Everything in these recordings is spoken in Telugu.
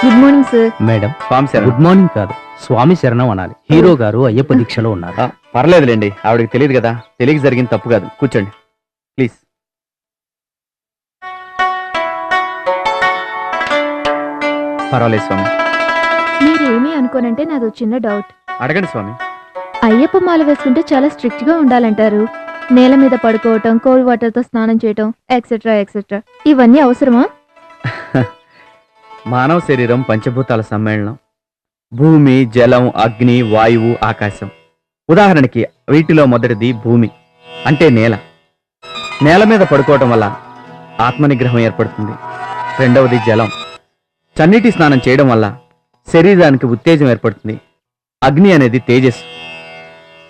Good morning sir. మేడం స్వామి శరణం. గుడ్ మార్నింగ్ కాదు, స్వామి శరణం అనాలి. హీరో గారు అయ్యప్ప దీక్షలో ఉన్నారు. పర్లేదులేండి, ఆవిడకి తెలియదు కదా, తెలియక జరిగిన తప్పు కాదు. కూర్చోండి ప్లీజ్. పర్వాలేదు స్వామి. మీరేమీ అనుకోనంటే నాదో చిన్న డౌట్. అడగండి స్వామి. అయ్యప్ప మాల వేసుకుంటే చాలా స్ట్రిక్ట్ గా ఉండాలంటారు. నేల మీద పడుకోవటం, కోల్డ్ వాటర్ తో స్నానం చేయటం, ఎక్సెట్రా ఎక్సెట్రా, ఇవన్నీ అవసరమా? మానవ శరీరం పంచభూతాల సమ్మేళనం. భూమి, జలం, అగ్ని, వాయువు, ఆకాశం. ఉదాహరణకి వీటిలో మొదటిది భూమి అంటే నేల. నేల మీద పడుకోవటం వల్ల ఆత్మనిగ్రహం ఏర్పడుతుంది. రెండవది జలం. చన్నీటి స్నానం చేయడం వల్ల శరీరానికి ఉత్తేజం ఏర్పడుతుంది. అగ్ని అనేది తేజస్సు.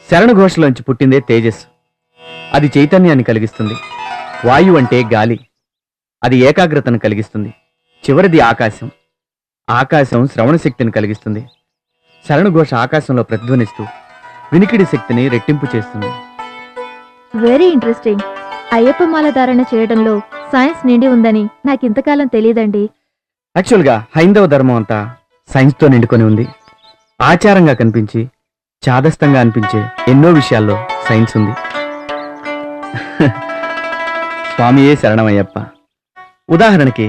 శరణఘోషలోంచి పుట్టిందే తేజస్సు. అది చైతన్యాన్ని కలిగిస్తుంది. వాయువు అంటే గాలి. అది ఏకాగ్రతను కలిగిస్తుంది. చివరిది ఆకాశం. ఆకాశం శ్రవణ శక్తిని కలిగిస్తుంది. శరణఘోష ఆకాశంలో ప్రతిధ్వనిస్తూ వినికిడి శక్తిని రెట్టింపు చేస్తుంది. Very interesting. అయ్యప్ప మాల ధారణ చేయడంలో సైన్స్ నిండి ఉందని నాకు ఇంతకాలం తెలియదండి. యాక్చువల్గా హైందవ ధర్మం అంతా సైన్స్తో నిండుకొని ఉంది. ఆచారంగా కనిపించి చాదస్తంగా అనిపించే ఎన్నో విషయాల్లో సైన్స్ ఉంది. స్వామియే శరణమయ్యప్ప. ఉదాహరణకి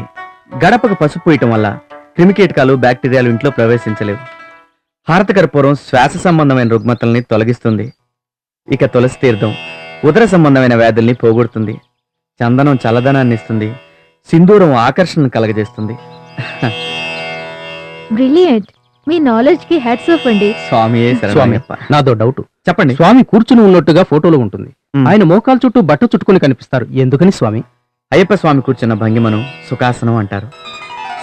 గడపకు పసుపు పూయటం వల్ల క్రిమికీటకాలు, బ్యాక్టీరియాలు ఇంట్లో ప్రవేశించలేవు. హారతకర్పూరం శ్వాస సంబంధమైన రుగ్మతల్ని తొలగిస్తుంది. ఇక తులసి తీర్థం ఉదర సంబంధమైన వ్యాధుల్ని పోగొడుతుంది. చందనం చల్లదనాన్ని ఇస్తుంది. సింధూరం ఆకర్షణను కలగజేస్తుంది. బ్రిలియంట్. మీ నాలెడ్జ్ కి హ్యాట్స్ ఆఫ్ అండి. స్వామియే స్వామి, శరణమయ్యప్ప. నాదో డౌట్. చెప్పండి. స్వామి కూర్చుని ఉన్నట్టుగా ఫోటోలో ఉంటుంది. ఆయన మోకాలు చుట్టూ బట్ట చుట్టుకుని కనిపిస్తారు. ఎందుకని స్వామి? అయ్యప్ప స్వామి కూర్చున్న భంగిమను సుఖాసనం అంటారు.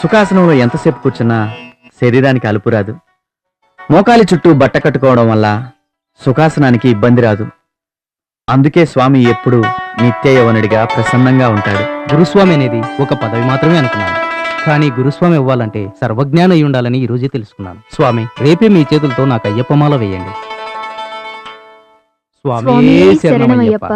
సుఖాసనంలో ఎంతసేపు కూర్చున్నా శరీరానికి అలుపు రాదు. మోకాలి చుట్టూ బట్ట కట్టుకోవడం వల్ల సుఖాసనానికి ఇబ్బంది రాదు. అందుకే స్వామి ఎప్పుడూ నిత్య యవనుడిగా ప్రసన్నంగా ఉంటాడు. గురుస్వామి అనేది ఒక పదవి మాత్రమే అనుకున్నాను, కానీ గురుస్వామి ఇవ్వాలంటే సర్వజ్ఞానం అయి ఉండాలని ఈ రోజే తెలుసుకున్నాను. స్వామి, రేపే మీ చేతులతో నాకు అయ్యప్పమాల వేయండి. స్వామి స్వామియే శరణమయ్యప్ప. శరణమయ్యప్ప.